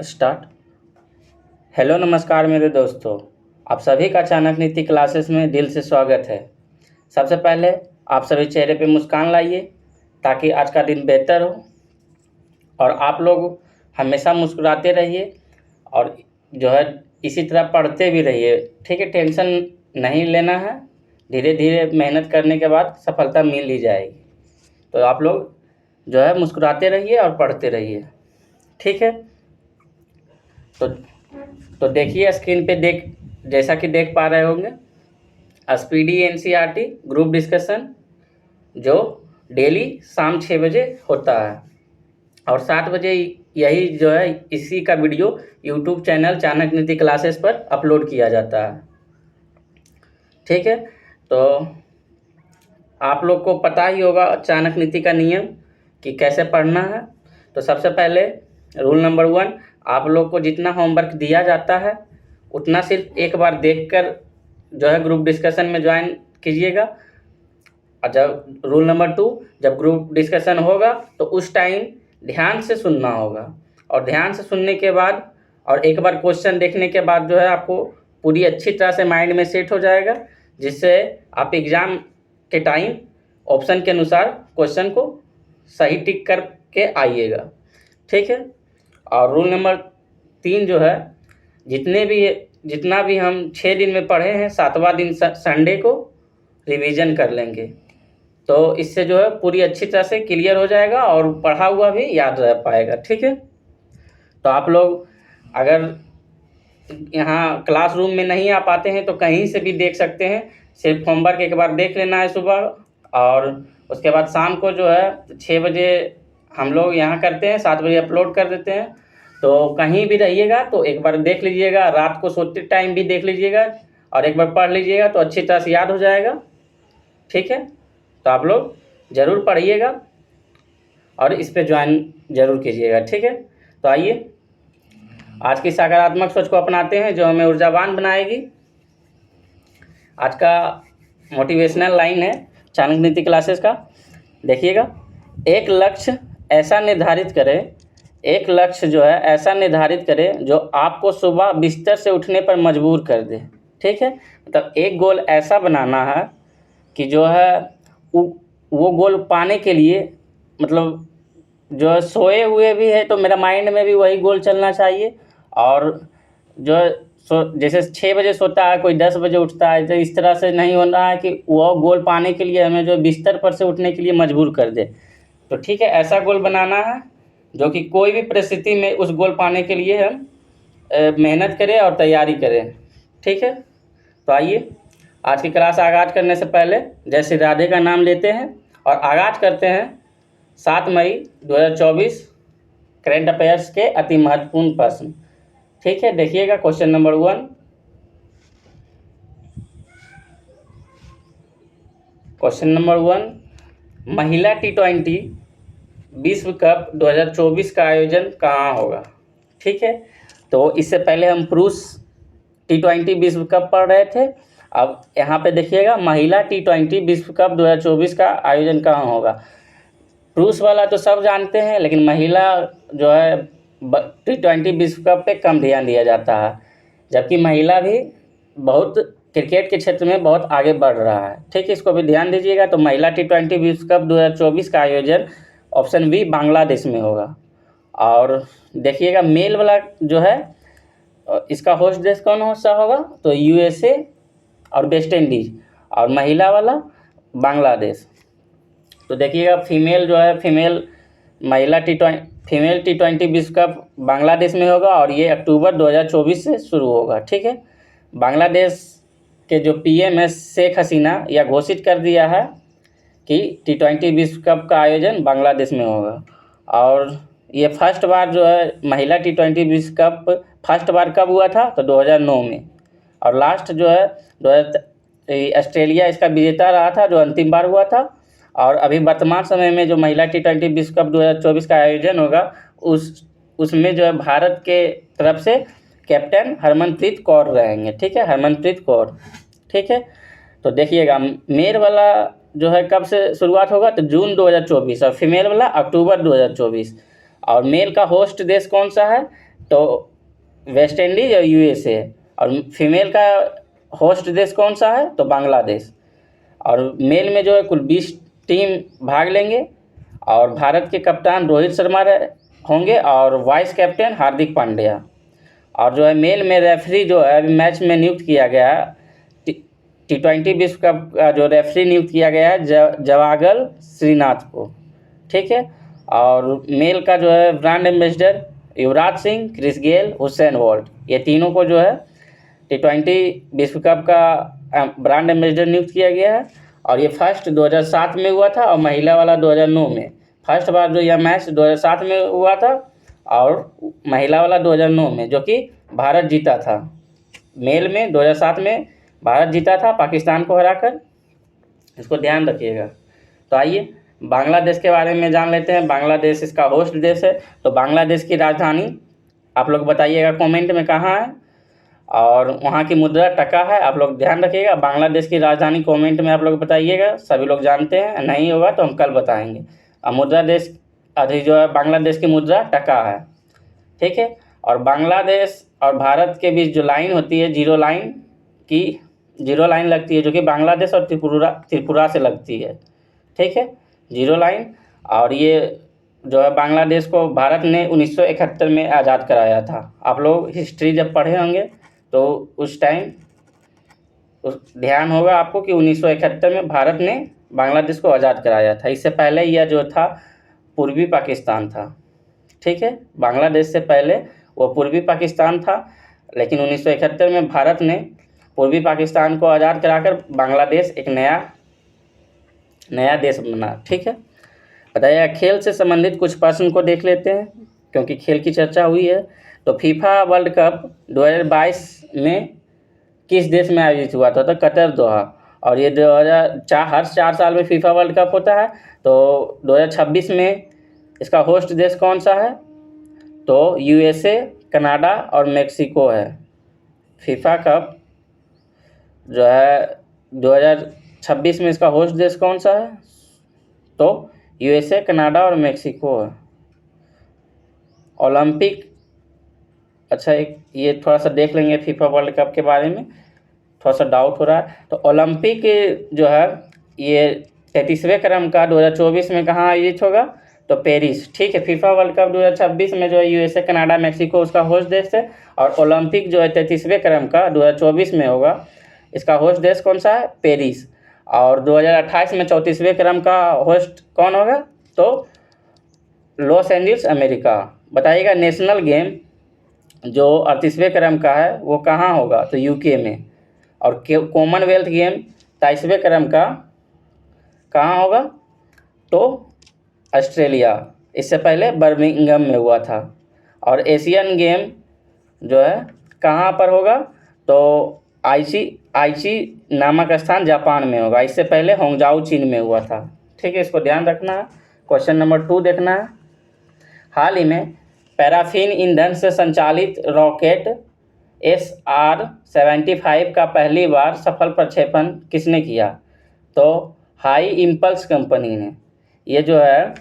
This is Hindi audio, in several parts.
स्टार्ट। हेलो नमस्कार मेरे दोस्तों, आप सभी का चाणक्य नीति क्लासेस में दिल से स्वागत है। सबसे पहले आप सभी चेहरे पे मुस्कान लाइए ताकि आज का दिन बेहतर हो और आप लोग हमेशा मुस्कुराते रहिए और जो है इसी तरह पढ़ते भी रहिए। ठीक है, टेंशन नहीं लेना है, धीरे धीरे मेहनत करने के बाद सफलता मिल ही जाएगी। तो आप लोग जो है मुस्कुराते रहिए और पढ़ते रहिए। ठीक है, तो देखिए स्क्रीन पे जैसा कि देख पा रहे होंगे, स्पीडी एनसीईआरटी ग्रुप डिस्कशन जो डेली शाम 6 बजे होता है और 7 बजे यही जो है इसी का वीडियो यूट्यूब चैनल चाणक्य नीति क्लासेस पर अपलोड किया जाता है। ठीक है, तो आप लोग को पता ही होगा चाणक्य नीति का नियम कि कैसे पढ़ना है। तो सबसे पहले रूल नंबर 1, आप लोग को जितना होमवर्क दिया जाता है उतना सिर्फ एक बार देखकर जो है ग्रुप डिस्कशन में ज्वाइन कीजिएगा। और जब रूल नंबर 2, जब ग्रुप डिस्कशन होगा तो उस टाइम ध्यान से सुनना होगा और ध्यान से सुनने के बाद और एक बार क्वेश्चन देखने के बाद जो है आपको पूरी अच्छी तरह से माइंड में सेट हो जाएगा, जिससे आप एग्ज़ाम के टाइम ऑप्शन के अनुसार क्वेश्चन को सही टिक करके आइएगा। ठीक है, और रूल नंबर 3 जो है जितना भी हम 6 दिन में पढ़े हैं, 7वां दिन संडे को रिवीजन कर लेंगे, तो इससे जो है पूरी अच्छी तरह से क्लियर हो जाएगा और पढ़ा हुआ भी याद रह पाएगा। ठीक है, तो आप लोग अगर यहाँ क्लासरूम में नहीं आ पाते हैं तो कहीं से भी देख सकते हैं। सिर्फ होमवर्क एक बार देख लेना है सुबह और उसके बाद शाम को जो है 6 बजे हम लोग यहाँ करते हैं, 7 बजे अपलोड कर देते हैं। तो कहीं भी रहिएगा तो एक बार देख लीजिएगा, रात को सोते टाइम भी देख लीजिएगा और एक बार पढ़ लीजिएगा तो अच्छी तरह से याद हो जाएगा। ठीक है, तो आप लोग ज़रूर पढ़िएगा और इस पे ज्वाइन ज़रूर कीजिएगा। ठीक है, तो आइए आज की सकारात्मक सोच को अपनाते हैं जो हमें ऊर्जावान बनाएगी। आज का मोटिवेशनल लाइन है चाणक्य नीति क्लासेस का, देखिएगा। एक लक्ष्य जो है ऐसा निर्धारित करें जो आपको सुबह बिस्तर से उठने पर मजबूर कर दे। ठीक है, मतलब एक गोल ऐसा बनाना है कि जो है वो गोल पाने के लिए, मतलब जो है सोए हुए भी है तो मेरा माइंड में भी वही गोल चलना चाहिए। और जो जैसे 6 बजे सोता है कोई 10 बजे उठता है, तो इस तरह से नहीं होना है कि वह गोल पाने के लिए हमें जो बिस्तर पर से उठने के लिए मजबूर कर दे। तो ठीक है, ऐसा गोल बनाना है जो कि कोई भी परिस्थिति में उस गोल पाने के लिए हम मेहनत करें और तैयारी करें। ठीक है, तो आइए आज की क्लास आगाज़ करने से पहले जय श्री राधे का नाम लेते हैं और आगाज़ करते हैं 7 मई 2024 करेंट अफेयर्स के अति महत्वपूर्ण प्रश्न। ठीक है, देखिएगा क्वेश्चन नंबर 1। क्वेश्चन नंबर 1, महिला T20 विश्व कप 2024 का आयोजन कहाँ होगा। ठीक है, तो इससे पहले हम पुरुष T20 विश्व कप पढ़ रहे थे। अब यहाँ पे देखिएगा महिला T20 विश्व कप 2024 का आयोजन कहाँ होगा। पुरुष वाला तो सब जानते हैं, लेकिन महिला जो है T20 विश्व कप पे कम ध्यान दिया जाता है, जबकि महिला भी बहुत क्रिकेट के क्षेत्र में बहुत आगे बढ़ रहा है। ठीक है, इसको भी ध्यान दीजिएगा। तो महिला T20 विश्व कप 2024 का आयोजन ऑप्शन बी बांग्लादेश में होगा। और देखिएगा मेल वाला जो है इसका होस्ट देश कौन सा होगा, तो USA और वेस्ट इंडीज, और महिला वाला बांग्लादेश। तो देखिएगा फीमेल T20 विश्व कप बांग्लादेश में होगा और ये अक्टूबर 2024 से शुरू होगा। ठीक है, बांग्लादेश के जो PM है शेख हसीना यह घोषित कर दिया है कि T20 विश्व कप का आयोजन बांग्लादेश में होगा। और ये फर्स्ट बार जो है महिला T20 विश्व कप फर्स्ट बार कब हुआ था, तो 2009 में, और लास्ट जो है ऑस्ट्रेलिया इसका विजेता रहा था जो अंतिम बार हुआ था। और अभी वर्तमान समय में जो महिला T20 विश्व कप 2024 का आयोजन होगा उसमें जो है भारत के तरफ से कैप्टन हरमनप्रीत कौर रहेंगे। ठीक है, हरमनप्रीत कौर। ठीक है, तो देखिएगा मेल वाला जो है कब से शुरुआत होगा, तो जून 2024, और फीमेल वाला अक्टूबर 2024। और मेल का होस्ट देश कौन सा है, तो वेस्ट इंडीज़ और यूएसए। और फीमेल का होस्ट देश कौन सा है? तो बांग्लादेश। और मेल में जो है कुल 20 टीम भाग लेंगे और भारत के कप्तान रोहित शर्मा होंगे और वाइस कैप्टन हार्दिक पांड्या। और जो है मेल में रेफरी जो है अभी मैच में नियुक्त किया गया है, T20 विश्व कप का जो रेफरी नियुक्त किया गया है जवागल श्रीनाथ को। ठीक है। और मेल का जो है brand ambassador Yuvraj Singh, Chris Gayle, Usain Bolt, ये तीनों को जो है T20 विश्व कप का ब्रांड एम्बेसडर नियुक्त किया गया है। और ये फर्स्ट 2007 में हुआ था और महिला वाला 2009 में। फर्स्ट बार जो यह मैच 2007 में हुआ था और महिला वाला 2009 में, जो कि भारत जीता था। मेल में 2007 में भारत जीता था पाकिस्तान को हराकर, इसको ध्यान रखिएगा। तो आइए बांग्लादेश के बारे में जान लेते हैं। बांग्लादेश इसका होस्ट देश है। तो बांग्लादेश की राजधानी आप लोग बताइएगा कमेंट में कहाँ है, और वहाँ की मुद्रा टका है। आप लोग ध्यान रखिएगा, बांग्लादेश की राजधानी कमेंट में आप लोग बताइएगा। सभी लोग जानते हैं, नहीं होगा तो हम कल बताएंगे। और मुद्रा देश अभी जो है बांग्लादेश की मुद्रा टका है। ठीक है। और बांग्लादेश और भारत के बीच जो लाइन होती है, जीरो लाइन लगती है, जो कि बांग्लादेश और त्रिपुरा से लगती है। ठीक है, जीरो लाइन। और ये जो है बांग्लादेश को भारत ने 1971 में आज़ाद कराया था। आप लोग हिस्ट्री जब पढ़े होंगे तो उस टाइम ध्यान होगा आपको कि 1971 में भारत ने बांग्लादेश को आज़ाद कराया था। इससे पहले यह जो था पूर्वी पाकिस्तान था। ठीक है, बांग्लादेश से पहले वो पूर्वी पाकिस्तान था, लेकिन 1971 में भारत ने पूर्वी पाकिस्तान को आज़ाद कराकर बांग्लादेश एक नया देश बना। ठीक है, बताइए खेल से संबंधित कुछ प्रश्न को देख लेते हैं, क्योंकि खेल की चर्चा हुई है। तो फीफा वर्ल्ड कप 2022 में किस देश में आयोजित हुआ था? तो कतर, दोहा। और ये 2004 हर 4 साल में फीफा वर्ल्ड कप होता है। तो 2026 में इसका होस्ट देश कौन सा है? तो यूएसए, कनाडा और मेक्सिको है। फीफा कप जो है 2026 में इसका होस्ट देश कौन सा है? तो यूएसए, कनाडा और मेक्सिको है। ओलंपिक, अच्छा एक ये थोड़ा सा देख लेंगे फीफा वर्ल्ड कप के बारे में, थोड़ा सा डाउट हो रहा है। तो ओलंपिक जो है ये 33वें क्रम का 2024 में कहाँ आयोजित होगा? तो पेरिस। ठीक है, फीफा वर्ल्ड कप 2026 में जो है यूएसए, कनाडा, मेक्सिको उसका होस्ट देश है। और ओलंपिक जो है 33वें क्रम का 2024 में होगा, इसका होस्ट देश कौन सा है? पेरिस। और 2028 में 34वें क्रम का होस्ट कौन होगा? तो लॉस एंजल्स, अमेरिका। बताइएगा नेशनल गेम जो 38वें क्रम का है वो कहाँ होगा? तो यूके में। और कॉमनवेल्थ गेम 23वें क्रम का कहाँ होगा? तो ऑस्ट्रेलिया। इससे पहले बर्मिंघम में हुआ था। और एशियन गेम जो है कहाँ पर होगा? तो आईची नामक स्थान जापान में होगा। इससे पहले होंगजाऊ चीन में हुआ था। ठीक है, इसको ध्यान रखना है। क्वेश्चन नंबर 2 देखना है। हाल ही में पैराफिन ईंधन से संचालित रॉकेट SR-75 का पहली बार सफल प्रक्षेपण किसने किया? तो हाई इम्पल्स कंपनी ने। ये जो है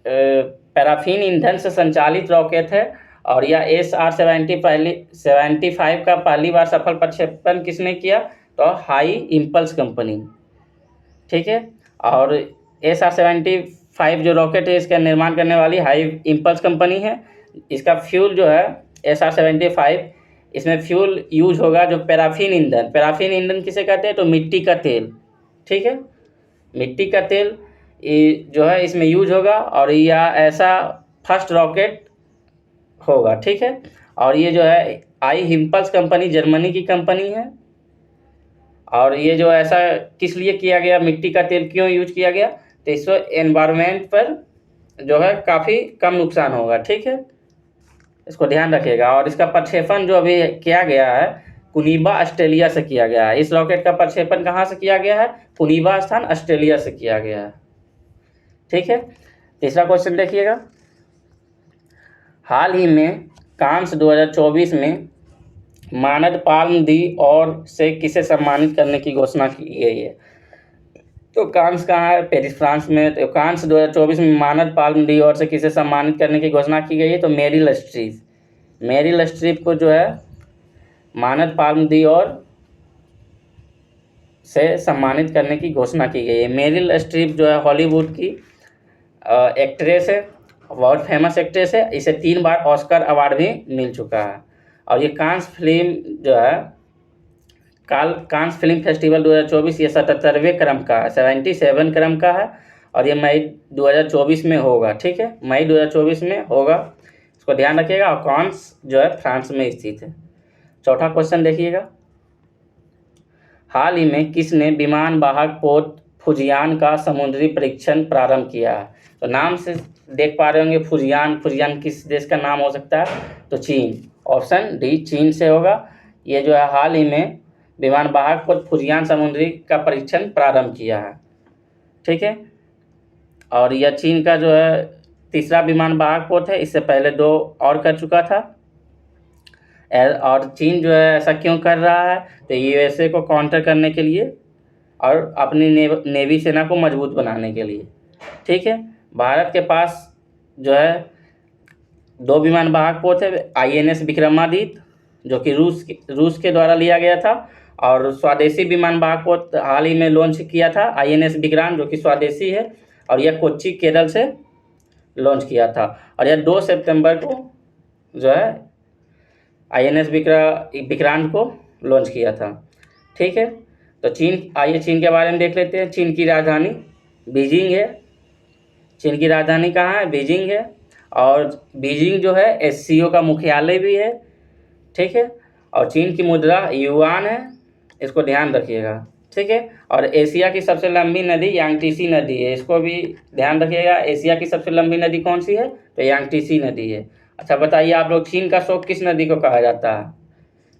पैराफिन ईंधन से संचालित रॉकेट है, और यह SR-75 का पहली बार सफल प्रक्षेपण किसने किया? तो हाई इम्पल्स कंपनी। ठीक है, और SR-75 जो रॉकेट है इसका निर्माण करने वाली हाई इम्पल्स कंपनी है। इसका फ्यूल जो है SR-75, इसमें फ्यूल यूज होगा जो पैराफिन ईंधन किसे कहते हैं? तो मिट्टी का तेल। ठीक है, मिट्टी का तेल जो है इसमें यूज होगा, और यह ऐसा फर्स्ट रॉकेट होगा। ठीक है, और ये जो है आई इम्पल्स कंपनी जर्मनी की कंपनी है। और ये जो ऐसा किस लिए किया गया, मिट्टी का तेल क्यों यूज किया गया? तो इससे एनवायरनमेंट पर जो है काफ़ी कम नुकसान होगा। ठीक है, इसको ध्यान रखिएगा। और इसका प्रक्षेपण जो अभी किया गया है कुनीबा, ऑस्ट्रेलिया से किया गया है। इस रॉकेट का प्रक्षेपण कहाँ से किया गया है? कुनीबा स्थान, ऑस्ट्रेलिया से किया गया है। ठीक है, तीसरा क्वेश्चन देखिएगा। हाल ही में कांस 2024 में मानद पाल्म दी और से किसे सम्मानित करने की घोषणा की गई है? तो कांस कहाँ है? पेरिस, फ्रांस में। तो कांस 2024 में मानद पाल्म दी और से किसे सम्मानित करने की घोषणा की गई है? तो मेरिल स्ट्रीप। मेरिल स्ट्रीप को जो है मानद पाल्म दी और से सम्मानित करने की घोषणा की गई है। मेरिल स्ट्रीप जो है हॉलीवुड की एक्ट्रेस है, बहुत फेमस एक्ट्रेस है। इसे 3 बार ऑस्कर अवार्ड भी मिल चुका है। और ये कांस फिल्म जो है कांस फिल्म फेस्टिवल 2024 ये 77वें क्रम का है, 77 क्रम का है। और ये मई 2024 में होगा। ठीक है, मई 2024 में होगा, इसको ध्यान रखिएगा। और कांस जो है फ्रांस में स्थित है। चौथा क्वेश्चन देखिएगा, हाल ही में किसने विमान वाहक पोत फुजियान का समुद्री परीक्षण प्रारंभ किया है? तो नाम से देख पा रहे होंगे फुजियान किस देश का नाम हो सकता है? तो चीन। ऑप्शन डी चीन से होगा। ये जो है हाल ही में विमान वाहक पोत फुजियान समुद्री का परीक्षण प्रारंभ किया है। ठीक है, और यह चीन का जो है तीसरा विमान वाहक पोत है। इससे पहले 2 और कर चुका था। और चीन जो है ऐसा क्यों कर रहा है? तो यूएसए को काउंटर करने के लिए और अपनी नेवी सेना को मजबूत बनाने के लिए। ठीक है, भारत के पास जो है 2 विमान वाहक पोत है, आईएनएस विक्रमादित्य जो कि रूस के द्वारा लिया गया था, और स्वदेशी विमान वाहक पोत हाल ही में लॉन्च किया था आईएनएस विक्रांत जो कि स्वदेशी है, और यह कोच्चि केरल से लॉन्च किया था। और यह 2 सितंबर को जो है आईएनएस विक्रांत को लॉन्च किया था। ठीक है, तो आइए चीन के बारे में देख लेते हैं। चीन की राजधानी बीजिंग है। चीन की राजधानी कहाँ है? बीजिंग है। और बीजिंग जो है एससीओ का मुख्यालय भी है। ठीक है, और चीन की मुद्रा युआन है, इसको ध्यान रखिएगा। ठीक है, और एशिया की सबसे लंबी नदी यांगटीसी नदी है, इसको भी ध्यान रखिएगा। एशिया की सबसे लंबी नदी कौन सी है? तो यांगटीसी नदी है। अच्छा बताइए आप लोग, चीन का शोक किस नदी को कहा जाता है?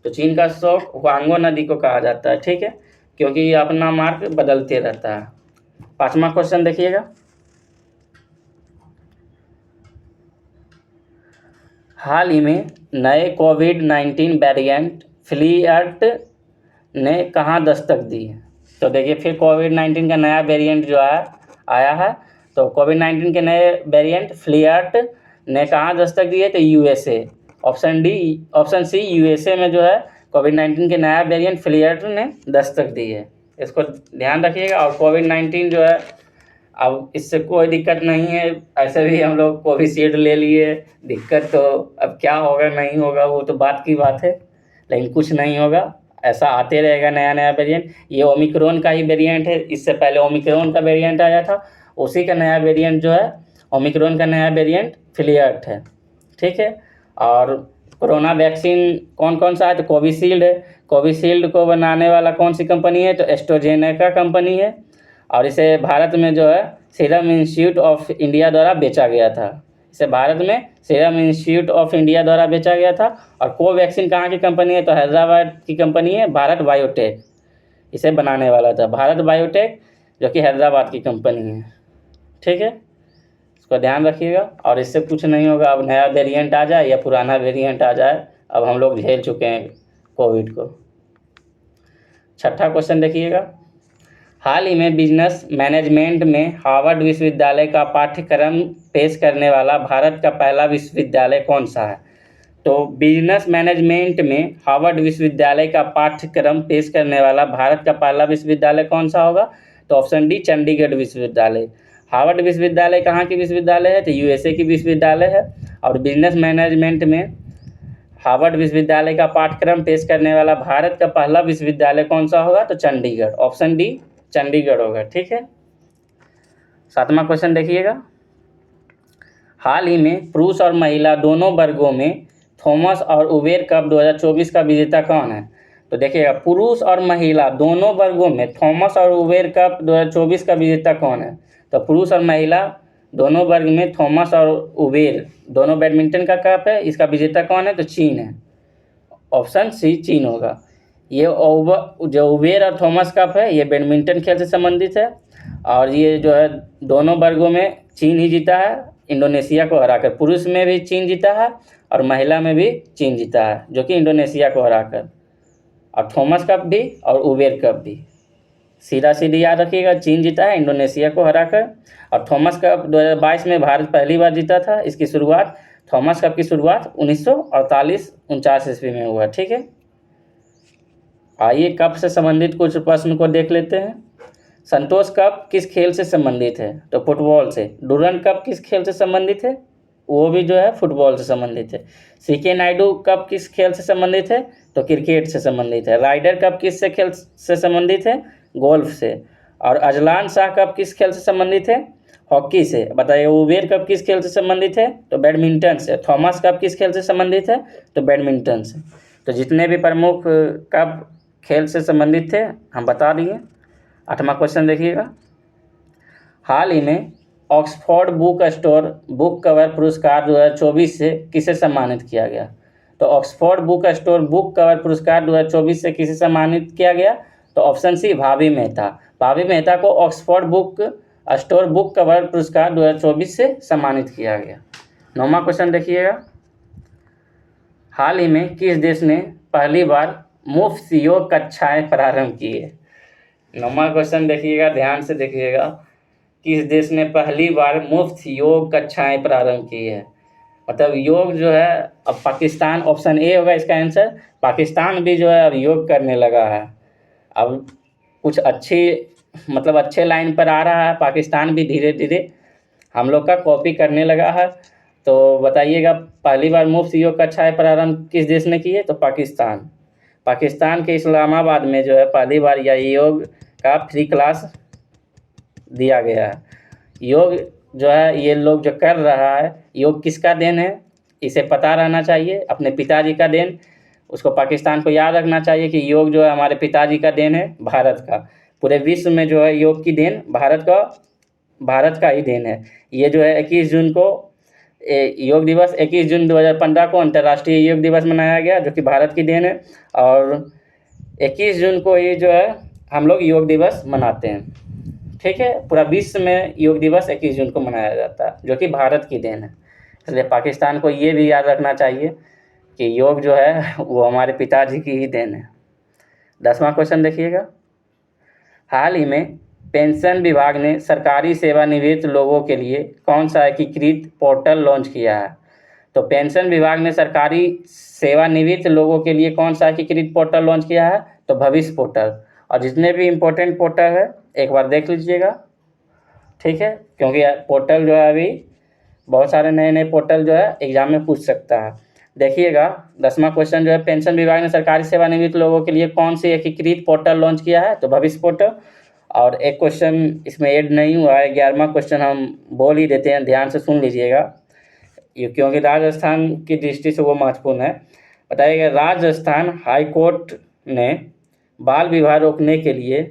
तो चीन का शोक हुआंगो नदी को कहा जाता है। ठीक है, क्योंकि ये अपना मार्ग बदलते रहता है। 5वां क्वेश्चन देखिएगा, हाल ही में नए कोविड-19 वेरिएंट फ्लियर्ट ने कहाँ दस्तक दी है? तो देखिए फिर कोविड-19 का नया वेरिएंट जो है आया है। तो कोविड-19 के नए वेरिएंट फ्लियर्ट ने कहाँ दस्तक दी है? तो यूएसए। ऑप्शन सी यूएसए में जो है कोविड-19 के नया वेरिएंट फ्लियर्ट ने दस्तक दी है, इसको ध्यान रखिएगा। और कोविड-19 जो है अब इससे कोई दिक्कत नहीं है, ऐसे भी हम लोग कोविशील्ड ले लिए। दिक्कत तो अब क्या होगा नहीं होगा वो तो बात की बात है, लेकिन कुछ नहीं होगा, ऐसा आते रहेगा नया नया वेरिएंट। ये ओमिक्रॉन का ही वेरिएंट है, इससे पहले ओमिक्रॉन का वेरिएंट आया था, उसी का नया वेरिएंट जो है ओमिक्रॉन का नया वेरिएंट फ्लियर्ट है। ठीक है, और कोरोना वैक्सीन कौन कौन सा है? तो कोविशील्ड है। कोविशील्ड को बनाने वाला कौन सी कंपनी है? तो एस्ट्राजेनेका कंपनी है। और इसे भारत में जो है सीरम इंस्टीट्यूट ऑफ इंडिया द्वारा बेचा गया था। इसे भारत में सीरम इंस्टीट्यूट ऑफ इंडिया द्वारा बेचा गया था। और कोवैक्सीन कहाँ की कंपनी है? तो हैदराबाद की कंपनी है, भारत बायोटेक इसे बनाने वाला था। भारत बायोटेक जो कि हैदराबाद की कंपनी है। ठीक है, इसको ध्यान रखिएगा। और इससे कुछ नहीं होगा, अब नया वेरिएंट आ जाए या पुराना वेरिएंट आ जाए, अब हम लोग झेल चुके हैं कोविड को। 6ठा क्वेश्चन देखिएगा, हाल ही में बिजनेस मैनेजमेंट में हार्वर्ड विश्वविद्यालय का पाठ्यक्रम पेश करने वाला भारत का पहला विश्वविद्यालय कौन सा है? तो बिजनेस मैनेजमेंट में हार्वर्ड विश्वविद्यालय का पाठ्यक्रम पेश करने वाला भारत का पहला विश्वविद्यालय कौन सा होगा? तो ऑप्शन डी चंडीगढ़ विश्वविद्यालय। हार्वर्ड विश्वविद्यालय कहाँ की विश्वविद्यालय है? तो यूएसए की विश्वविद्यालय है। और बिजनेस मैनेजमेंट में हार्वर्ड विश्वविद्यालय का पाठ्यक्रम पेश करने वाला भारत का पहला विश्वविद्यालय कौन सा होगा? तो चंडीगढ़। ऑप्शन डी चंडीगढ़ होगा। ठीक है, 7वां क्वेश्चन देखिएगा, हाल ही में पुरुष और महिला दोनों वर्गों में थॉमस और उबेर कप 2024 का विजेता कौन है? तो देखिएगा, पुरुष और महिला दोनों वर्गों में थॉमस और उबेर कप 2024 का विजेता कौन है? तो पुरुष और महिला दोनों वर्ग में थॉमस और उबेर दोनों बैडमिंटन का कप है, इसका विजेता कौन है? तो चीन है। ऑप्शन सी चीन होगा। ये जो उबेर और थॉमस कप है ये बैडमिंटन खेल से संबंधित है, और ये जो है दोनों वर्गों में चीन ही जीता है, इंडोनेशिया को हराकर। पुरुष में भी चीन जीता है और महिला में भी चीन जीता है, जो कि इंडोनेशिया को हराकर। और थॉमस कप भी और उबेर कप भी सीधा सीधी याद रखिएगा, चीन जीता है इंडोनेशिया को हराकर। और थॉमस कप 2022 में भारत पहली बार जीता था। इसकी शुरुआत थॉमस कप की शुरुआत 1948-49 ईस्वी में हुआ। ठीक है, आइए कप से संबंधित कुछ प्रश्न को देख लेते हैं। संतोष कप किस खेल से संबंधित है? तो फुटबॉल से। डुरंड कप किस खेल से संबंधित है? वो भी जो है फुटबॉल से संबंधित है। सीके नायडू कप किस खेल से संबंधित है? तो क्रिकेट से संबंधित है। राइडर कप किस से खेल से संबंधित है? गोल्फ से। और अजलान शाह कप किस खेल से संबंधित है? हॉकी से। बताइए उबेर कप किस खेल से संबंधित है? तो बैडमिंटन से। थॉमस कप किस खेल से संबंधित है? तो बैडमिंटन से। तो जितने भी प्रमुख कप खेल से संबंधित थे हम बता दिए। 8वां क्वेश्चन देखिएगा। हाल ही में Oxford book store book cover पुरस्कार 2024 से किसे सम्मानित किया गया? तो Oxford book store book cover पुरस्कार 2024 से किसे सम्मानित किया गया? तो ऑप्शन सी भाभी मेहता। भाभी मेहता को Oxford book store book cover पुरस्कार 2024 से सम्मानित किया गया। 9वां क्वेश्चन देखिएगा। हाल ही में किस देश ने पहली बार मुफ्त योग कक्षाएं प्रारंभ की है? 9वां क्वेश्चन देखिएगा, ध्यान से देखिएगा। किस देश ने पहली बार मुफ्त योग कक्षाएं प्रारंभ की है? मतलब योग जो है अब पाकिस्तान, ऑप्शन ए होगा इसका आंसर। पाकिस्तान भी जो है अब योग करने लगा है। अब कुछ अच्छे लाइन पर आ रहा है। पाकिस्तान भी धीरे धीरे हम लोग का कॉपी करने लगा है। तो बताइएगा पहली बार मुफ्त योग कक्षाएं प्रारंभ किस देश ने की है? तो पाकिस्तान। पाकिस्तान के इस्लामाबाद में जो है पहली बार यह योग का फ्री क्लास दिया गया है। योग जो है ये लोग जो कर रहा है, योग किसका देन है? इसे पता रहना चाहिए, अपने पिताजी का देन। उसको पाकिस्तान को याद रखना चाहिए कि योग जो है हमारे पिताजी का देन है, भारत का। पूरे विश्व में जो है योग की देन भारत का ही देन है। ये जो है 21 जून को योग दिवस 21 जून 2015 को अंतर्राष्ट्रीय योग दिवस मनाया गया, जो कि भारत की देन है। और 21 जून को ये जो है हम लोग योग दिवस मनाते हैं। ठीक है, पूरा विश्व में योग दिवस 21 जून को मनाया जाता है, जो कि भारत की देन है। इसलिए पाकिस्तान को ये भी याद रखना चाहिए कि योग जो है वो हमारे पिताजी की ही देन है। 10वां क्वेश्चन देखिएगा। हाल ही में पेंशन विभाग ने सरकारी सेवानिवृत्त लोगों के लिए कौन सा एकीकृत पोर्टल लॉन्च किया है? तो पेंशन विभाग ने सरकारी सेवानिवृत्त लोगों के लिए कौन सा एकीकृत पोर्टल लॉन्च किया है? तो भविष्य पोर्टल। और जितने भी इम्पोर्टेंट पोर्टल है एक बार देख लीजिएगा। ठीक है, क्योंकि पोर्टल जो है अभी बहुत सारे नए नए पोर्टल जो है एग्जाम में पूछ सकता है। देखिएगा 10वां क्वेश्चन जो है, पेंशन विभाग ने सरकारी सेवानिवृत्त लोगों के लिए कौन सी एकीकृत पोर्टल लॉन्च किया है? तो भविष्य पोर्टल। और एक क्वेश्चन इसमें ऐड नहीं हुआ है, 11वां क्वेश्चन हम बोल ही देते हैं, ध्यान से सुन लीजिएगा, क्योंकि राजस्थान की दृष्टि से वो महत्वपूर्ण है। बताइएगा राजस्थान हाई कोर्ट ने बाल विवाह रोकने के लिए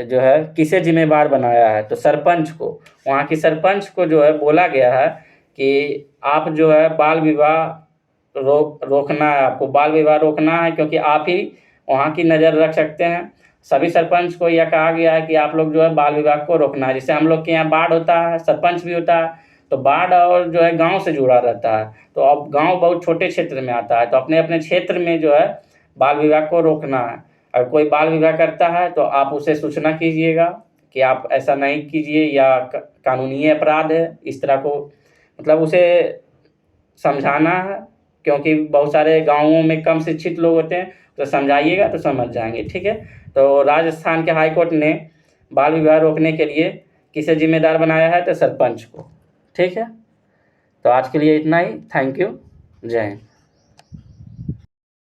जो है किसे जिम्मेदार बनाया है? तो सरपंच को। वहाँ की सरपंच को जो है बोला गया है कि आप जो है बाल विवाह रोकना है, आपको बाल विवाह रोकना है, क्योंकि आप ही वहाँ की नज़र रख सकते हैं। सभी सरपंच को यह कहा गया है कि आप लोग जो है बाल विवाह को रोकना है। जैसे हम लोग के यहाँ बाढ़ होता है, सरपंच भी होता है, तो बाढ़ और जो है गांव से जुड़ा रहता है। तो अब गांव बहुत छोटे क्षेत्र में आता है, तो अपने अपने क्षेत्र में जो है बाल विवाह को रोकना है। अगर कोई बाल विवाह करता है तो आप उसे सूचना कीजिएगा कि आप ऐसा नहीं कीजिए, या कानूनी अपराध है, इस तरह को मतलब उसे समझाना है, क्योंकि बहुत सारे गाँवों में कम शिक्षित लोग होते हैं, तो समझाइएगा तो समझ जाएंगे। ठीक है, तो राजस्थान के हाई कोर्ट ने बाल विवाह रोकने के लिए किसे जिम्मेदार बनाया है? तो सरपंच को। ठीक है, तो आज के लिए इतना ही। थैंक यू, जय हिंद।